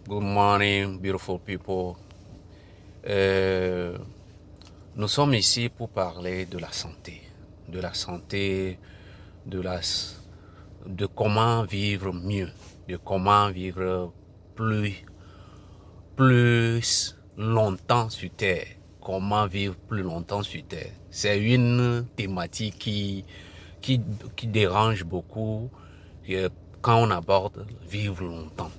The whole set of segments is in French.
Good morning, beautiful people. Euh, nous sommes ici pour parler de la santé, de la, de comment vivre mieux, de comment vivre plus longtemps sur Terre, comment vivre plus longtemps sur Terre. C'est une thématique qui dérange beaucoup quand on aborde vivre longtemps,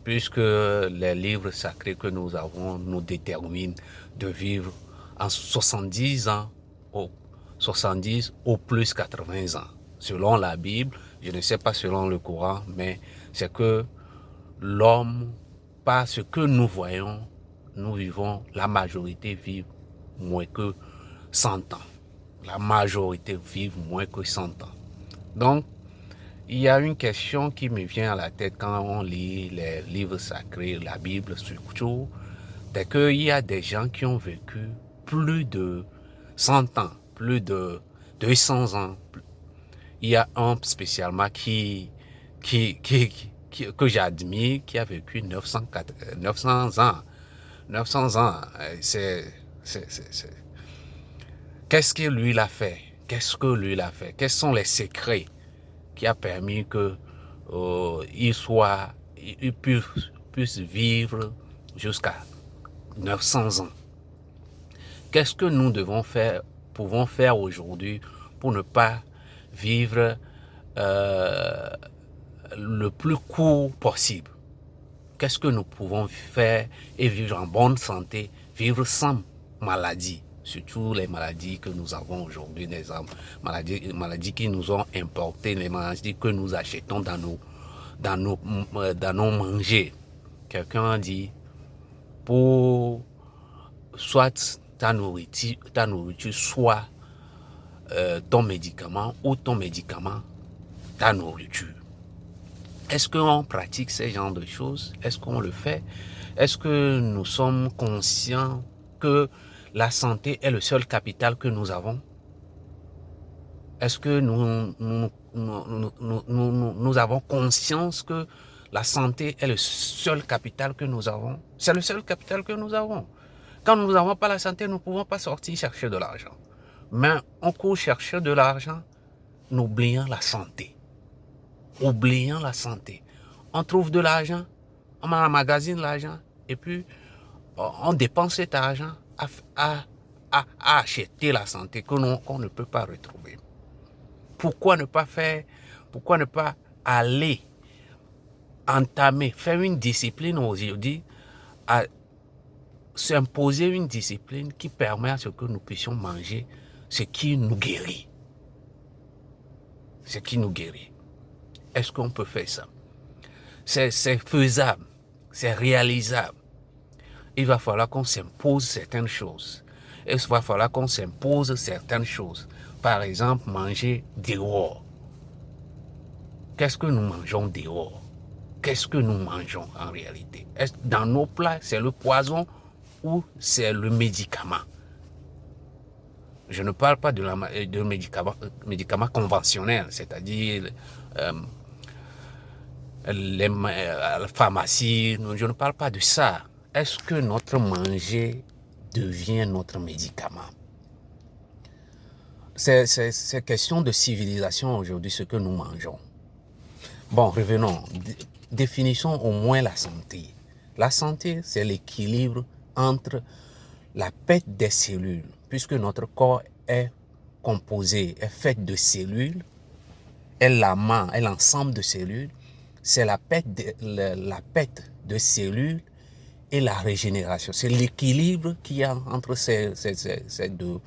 puisque les livres sacrés que nous avons nous déterminent de vivre en 70 ans, au 70 au plus 80 ans. Selon la Bible, je ne sais pas selon le Coran, mais c'est que l'homme, par ce que nous voyons, nous vivons, la majorité vit moins que 100 ans. La majorité vit moins que 100 ans. Donc, il y a une question qui me vient à la tête quand on lit les livres sacrés, la Bible surtout, c'est qu'il y a des gens qui ont vécu plus de 100 ans, plus de 200 ans. Il y a un spécialement que j'admire, qui a vécu 900 ans. 900 ans, qu'est-ce que lui l'a fait? Qu'est-ce que lui l'a fait? Quels sont les secrets qui a permis que il puisse vivre jusqu'à 900 ans? Qu'est-ce que nous pouvons faire aujourd'hui pour ne pas vivre euh, le plus court possible? Qu'est-ce que nous pouvons faire et vivre en bonne santé, vivre sans maladie, surtout les maladies que nous avons aujourd'hui, des maladies qui nous ont importées, les maladies que nous achetons dans nos manger. Quelqu'un a dit, pour soit ta nourriture soit ton médicament, ou ton médicament, ta nourriture. Est-ce qu'on pratique ce genre de choses? Est-ce qu'on le fait? Est-ce que nous sommes conscients que la santé est le seul capital que nous avons? Est-ce que nous avons conscience que la santé est le seul capital que nous avons? C'est le seul capital que nous avons. Quand nous n'avons pas la santé, nous ne pouvons pas sortir chercher de l'argent. Mais on court chercher de l'argent, en oubliant la santé. Oubliant la santé. On trouve de l'argent, on emmagasine l'argent, et puis on dépense cet argent à acheter la santé qu'on ne peut pas retrouver. Pourquoi ne pas aller entamer, faire une discipline aujourd'hui, à s'imposer une discipline qui permet à ce que nous puissions manger ce qui nous guérit. Ce qui nous guérit. Est-ce qu'on peut faire ça? C'est faisable, c'est réalisable. Il va falloir qu'on s'impose certaines choses. Il va falloir qu'on s'impose certaines choses. Par exemple, manger dehors. Qu'est-ce que nous mangeons dehors? Qu'est-ce que nous mangeons en réalité? Est-ce dans nos plats, c'est le poison ou c'est le médicament? Je ne parle pas de médicaments conventionnels, c'est-à-dire la pharmacie. Je ne parle pas de ça. Est-ce que notre manger devient notre médicament? C'est question de civilisation aujourd'hui, ce que nous mangeons. Bon, revenons. Définissons au moins la santé. La santé, c'est l'équilibre entre la perte des cellules, puisque notre corps est fait de cellules, est l'ensemble de cellules. C'est la perte de cellules et la régénération. C'est l'équilibre qu'il y a entre ces deux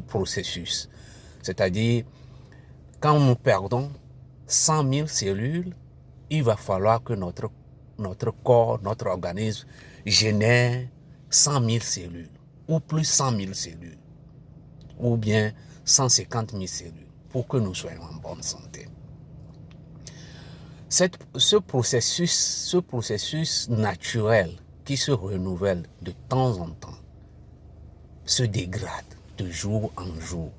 processus. C'est-à-dire, quand nous perdons 100 000 cellules, il va falloir que notre corps, notre organisme génère 100 000 cellules, ou plus 100 000 cellules, ou bien 150 000 cellules, pour que nous soyons en bonne santé. Ce processus naturel qui se renouvelle de temps en temps se dégrade de jour en jour,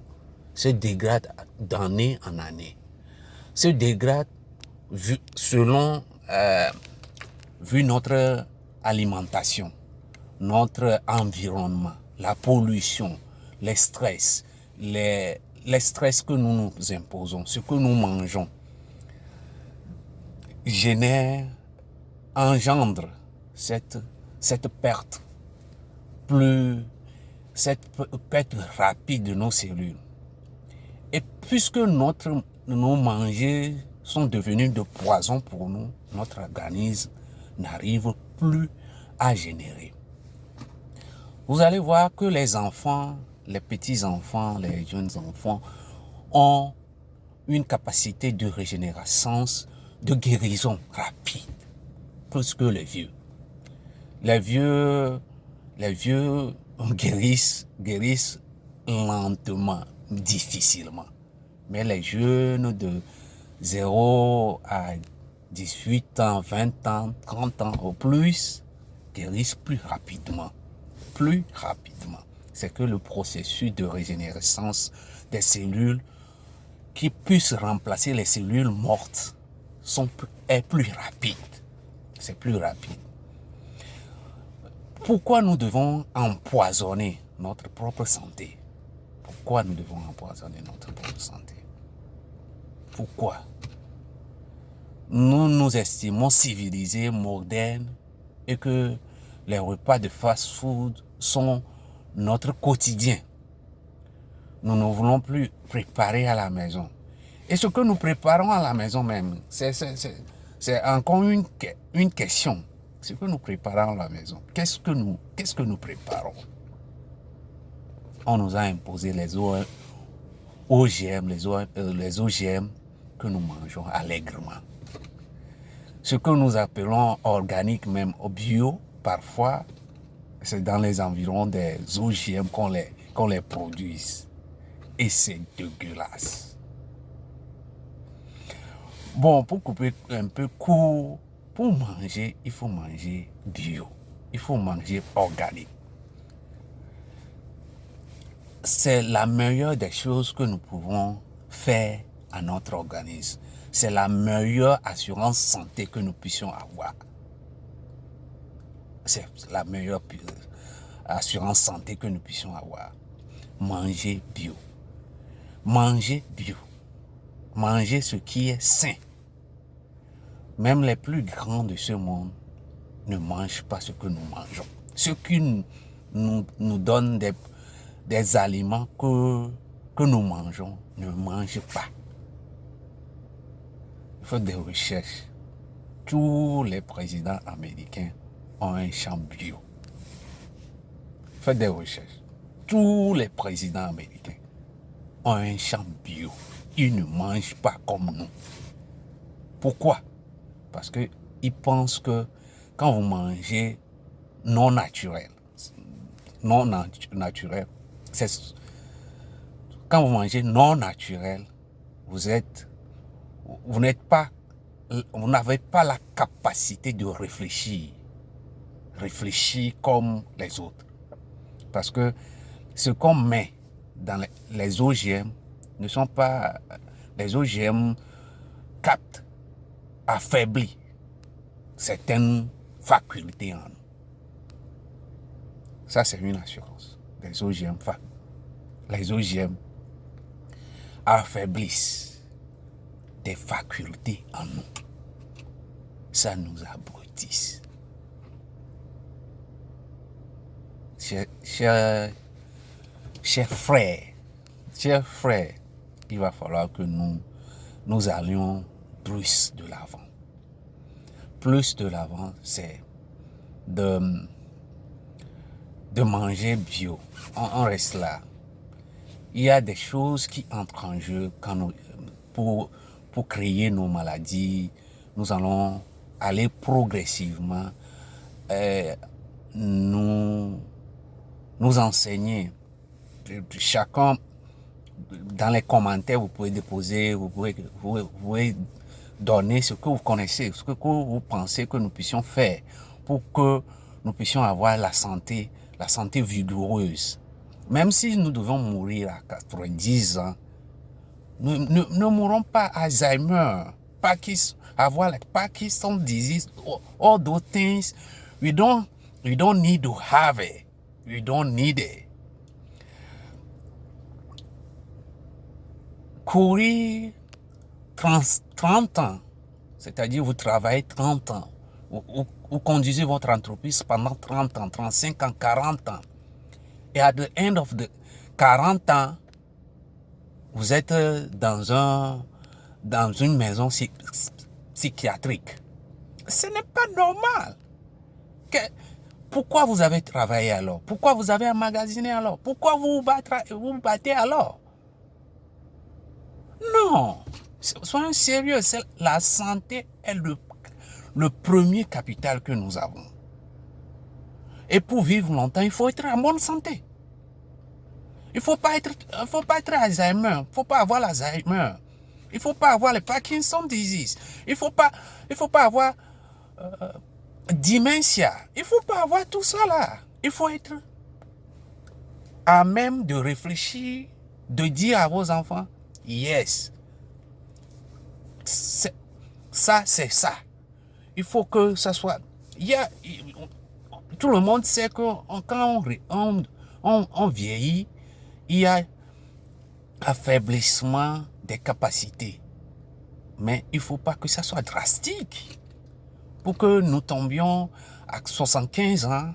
se dégrade d'année en année, se dégrade vu notre alimentation, notre environnement, la pollution, les stress, les stress que nous nous imposons, ce que nous mangeons, engendre cette perte rapide de nos cellules. Et puisque nos manger sont devenus de poison pour nous, notre organisme n'arrive plus à générer. Vous allez voir que les enfants, les petits-enfants, les jeunes enfants ont une capacité de régénération, de guérison rapide, plus que les vieux. Les vieux guérissent lentement, difficilement. Mais les jeunes de 0 à 18 ans, 20 ans, 30 ans au plus guérissent plus rapidement. C'est que le processus de régénérescence des cellules qui puissent remplacer les cellules mortes est plus rapide. C'est plus rapide. Pourquoi nous devons empoisonner notre propre santé? Pourquoi nous devons empoisonner notre propre santé? Pourquoi? Nous nous estimons civilisés, modernes, et que les repas de fast-food sont notre quotidien. Nous ne voulons plus préparer à la maison. Et ce que nous préparons à la maison même, c'est encore une question. Ce que nous préparons à la maison, qu'est-ce que nous préparons? On nous a imposé les OGM, les OGM que nous mangeons allègrement. Ce que nous appelons organique, même bio, parfois, c'est dans les environs des OGM qu'on les produise. Et c'est dégueulasse. Bon, pour couper un peu court, pour manger, il faut manger bio. Il faut manger organique. C'est la meilleure des choses que nous pouvons faire à notre organisme. C'est la meilleure assurance santé que nous puissions avoir. C'est la meilleure assurance santé que nous puissions avoir. Manger bio. Manger bio. Manger ce qui est sain. Même les plus grands de ce monde ne mangent pas ce que nous mangeons. Ceux qui nous donnent des aliments que nous mangeons ne mangent pas. Il faut des recherches. Tous les présidents américains ont un champ bio. Faites des recherches. Tous les présidents américains ont un champ bio. Ils ne mangent pas comme nous. Pourquoi? Parce qu'ils pensent que quand vous mangez non naturel, quand vous mangez non naturel, vous n'avez pas la capacité de réfléchir comme les autres. Parce que ce qu'on met dans les OGM ne sont pas... Les OGM captent, affaiblit certaines facultés en nous. Ça, c'est une assurance. Les OGM affaiblissent des facultés en nous. Ça nous abrutisse. Chers frères, il va falloir que nous allions plus de l'avant. Plus de l'avant, c'est de manger bio. On reste là. Il y a des choses qui entrent en jeu pour créer nos maladies. Nous allons aller progressivement nous enseigner. Chacun, dans les commentaires, vous pouvez déposer, vous pouvez donner ce que vous connaissez, ce que vous pensez que nous puissions faire pour que nous puissions avoir la santé vigoureuse. Même si nous devons mourir à 90 ans, nous ne mourrons pas Alzheimer, avoir like Parkinson's disease, all those things We don't need to have it. We don't need it. Courir 30 ans, c'est-à-dire vous travaillez 30 ans, vous conduisez votre entreprise pendant 30 ans, 35 ans, 40 ans. Et à the end of the 40 ans, vous êtes dans une maison psychiatrique. Ce n'est pas normal. Pourquoi vous avez travaillé alors? Pourquoi vous avez emmagasiné alors? Pourquoi vous vous battez alors? Non. Soyons sérieux. La santé est le premier capital que nous avons. Et pour vivre longtemps, il faut être en bonne santé. Il ne faut pas être Alzheimer. Il ne faut pas avoir l'Alzheimer. Il ne faut pas avoir le Parkinson disease. Il ne faut pas avoir dementia. Il ne faut pas avoir tout ça là. Il faut être à même de réfléchir, de dire à vos enfants, yes, ça c'est ça. Il faut que ça soit... tout le monde sait que quand on vieillit, il y a affaiblissement des capacités. Mais il ne faut pas que ça soit drastique. Pour que nous tombions à 75 ans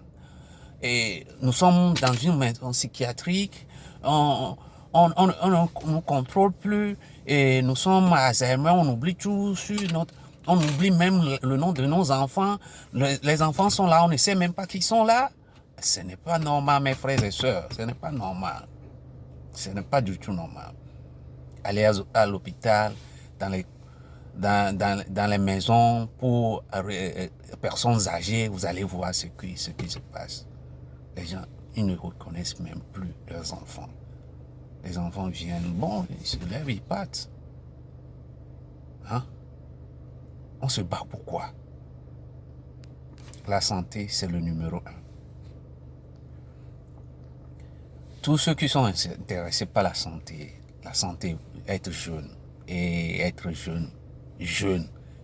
et nous sommes dans une maison psychiatrique, on ne nous contrôle plus et nous sommes à Alzheimer, on oublie tout on oublie même le nom de nos enfants. Les enfants sont là, on ne sait même pas qui sont là. Ce n'est pas normal, mes frères et sœurs, ce n'est pas normal. Ce n'est pas du tout normal. Allez à l'hôpital, dans les maisons pour personnes âgées, vous allez voir ce qui se passe. Les gens, ils ne reconnaissent même plus leurs enfants. Les enfants viennent, bon, ils se lèvent, ils partent. Hein? On se bat pourquoi? La santé, c'est le numéro 1. Tous ceux qui sont intéressés par la santé, être jeune, et être jeune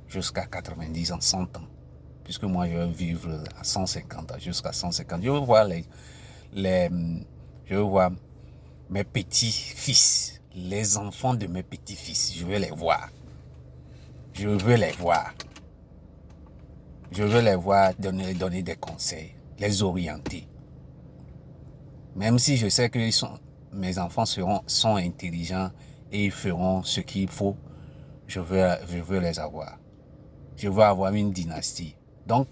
jusqu'à 90 ans, 100 ans. Puisque moi, je vais vivre à 150 ans, jusqu'à 150. Je veux voir mes petits-fils, les enfants de mes petits-fils. Je veux les voir. Je veux les voir. Je veux les voir donner des conseils, les orienter. Même si je sais que mes enfants sont intelligents et ils feront ce qu'il faut, je veux les avoir. Je veux avoir une dynastie. Donc,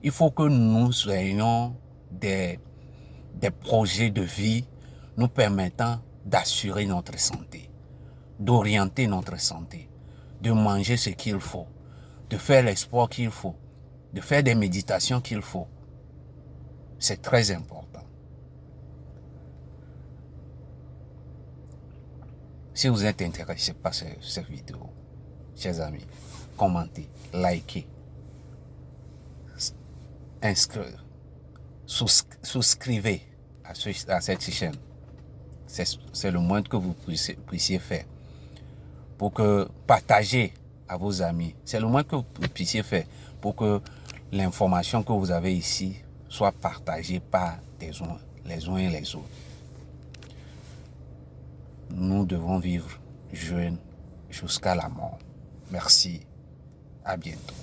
il faut que nous ayons des projets de vie nous permettant d'assurer notre santé, d'orienter notre santé, de manger ce qu'il faut, de faire les sports qu'il faut, de faire des méditations qu'il faut. C'est très important. Si vous êtes intéressé par cette vidéo, chers amis, commentez, likez, souscrivez à cette chaîne. C'est le moins que vous puissiez faire. Pour que partager à vos amis. C'est le moins que vous puissiez faire pour que l'information que vous avez ici soit partagée par les uns et les autres. Nous devons vivre jeunes jusqu'à la mort. Merci. À bientôt.